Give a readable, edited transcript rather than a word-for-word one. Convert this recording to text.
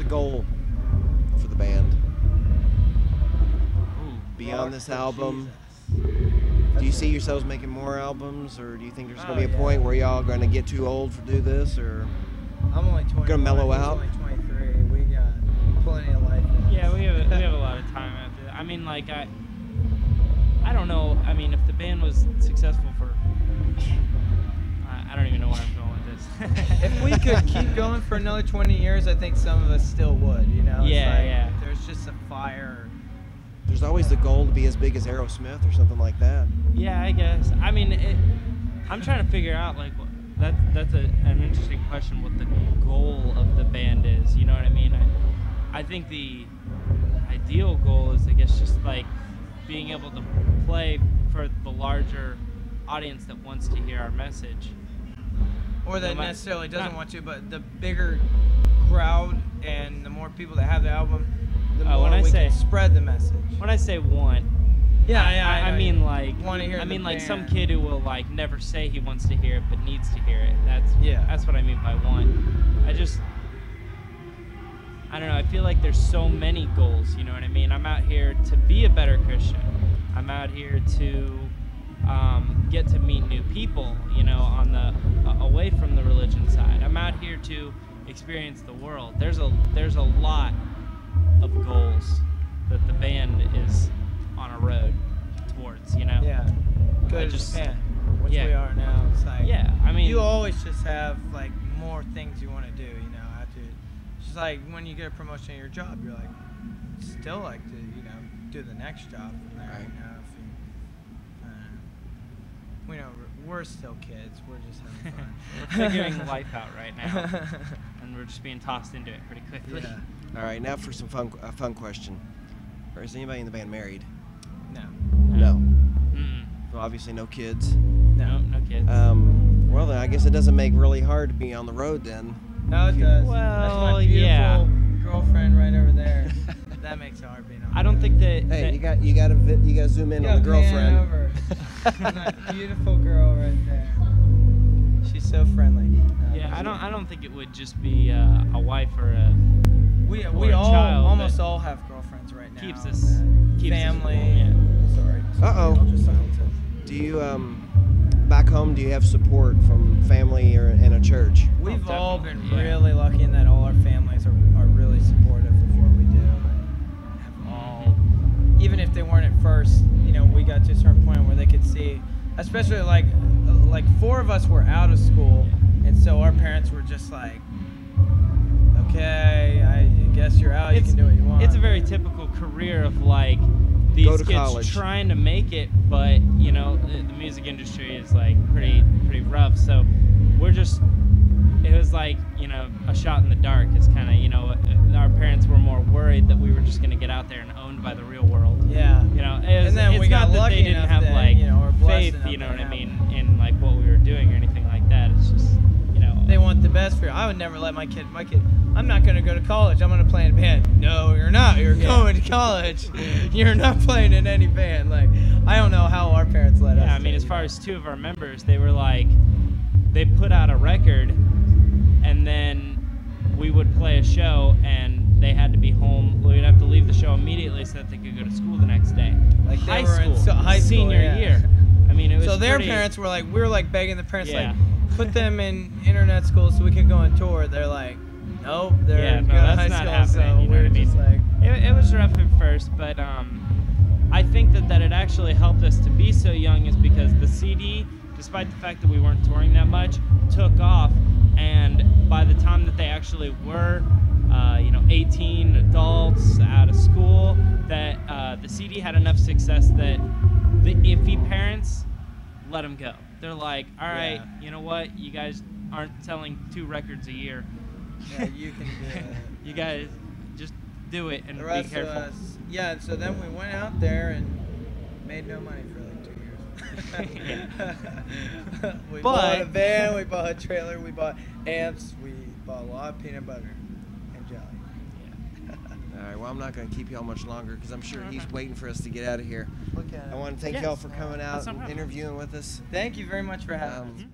goal for the band? Ooh, Beyond this album, Jesus. do you see yourselves making more albums, or do you think there's going to be a yeah. point where y'all going to get too old to do this, or I'm only 21. Gonna mellow He's out? only 23. We got plenty of life in us. Yeah, we have a lot of time after that. I mean, like, I don't know. I mean, if the band was successful for, I don't even know where I'm going with this. If we could keep going for another 20 years, I think some of us still would, you know? It's Yeah, like, yeah. There's just a fire. there's always the goal to be as big as Aerosmith or something like that? Yeah, I guess. I mean, I'm trying to figure out, like, that's an interesting question, what the goal of the band is. You know what I mean? I think the ideal goal is, I guess, just like being able to play for the larger audience that wants to hear our message. Or that No, my- necessarily doesn't not- want to, but the bigger crowd and the more people that have the album, the Oh, more when I we say- can spread the message. When I say want, I know mean you like wanna hear I the mean like some band. kid who will like never say he wants to hear it but needs to hear it. Yeah. That's what I mean by want. I don't know, I feel like there's so many goals, you know what I mean? I'm out here to be a better Christian. I'm out here to get to meet new people, you know, on the away from the religion side. I'm out here to experience the world. There's a lot of goals that the band is on a road towards, you know. Yeah. Go I to just- Japan, which yeah. we are now. It's like, Yeah, I mean, you always just have like more things you want to do, you know. After, it's just like when you get a promotion at your job, you're like, still like to, you know, do the next job from there. Right. You know, if you, we know we're still kids. We're just having fun. we're figuring life out right now, and we're just being tossed into it pretty quickly. Yeah. All right, now for some fun question. Or is anybody in the band married? No. No. Mm-mm. Well, obviously no kids. No kids. Well, then I guess it doesn't make really hard to be on the road then. No, it does. That's Well, my beautiful yeah. girlfriend right over there. That makes it hard being on. I don't think that. Hey, that you gotta zoom in on the girlfriend. Over. That beautiful girl right there. She's so friendly. Yeah, I don't think it would just be a wife or a. We or we a all child almost that all have girlfriends right now. keeps us family. warm, Sorry. Uh-oh. I'll just silence it. Do you back home? Do you have support from family or in a church? We've all been definitely, yeah. really lucky in that all our families are really supportive of what we do. And have all, even if they weren't at first, you know, we got to a certain point where they could see, especially like 4 of us were out of school, and so our parents were just like, okay, I guess you're out. You can do what you want. It's a very typical career of like these Go to kids college. trying to make it, but you know the music industry is like pretty rough. So we're just. It was like, you know, a shot in the dark. It's kind of, you know, our parents were more worried that we were just going to get out there and owned by the real world. Yeah. You know, And then it's we got not that lucky they didn't enough have that, like you know, we're blessed faith, enough you know to what I have- mean, in like what we were doing or anything like that. It's just, you know. They want the best for you. I would never let my kid, I'm not going to go to college. I'm going to play in a band. No, you're not. You're going to college. You're not playing in any band. Like, I don't know how our parents let us. Yeah, I mean, do, as you far know. as 2 of our members, they were like, they put out a record, and then we would play a show, and they had to be home. We would have to leave the show immediately so that they could go to school the next day. Like they high were in school, high school, senior yeah. year. I mean, it was So their pretty- parents were like, we were like begging the parents, Yeah. like, put them in internet school so we could go on tour. They're like, nope, they're Yeah, no, going to that's high not school. happening, So you know what we're I mean? just like, It was rough at first, but I think that it actually helped us to be so young is because the CD, despite the fact that we weren't touring that much, took off, and by the time that they actually were, 18 adults out of school, that the CD had enough success that the iffy parents let them go. They're like, all right, Yeah. you know what? You guys aren't selling 2 records a year. yeah, you can do it. You guys just do it and The be rest of careful. us, yeah, and so then we went out there and made no money for like 2 years. We bought a van, we bought a trailer, we bought amps, we bought a lot of peanut butter and jelly. All right, well, I'm not going to keep y'all much longer because I'm sure he's waiting for us to get out of here. Look at it. I want to thank Yes. y'all for coming out That's no and problem. interviewing with us. Thank you very much for having us, Um, man.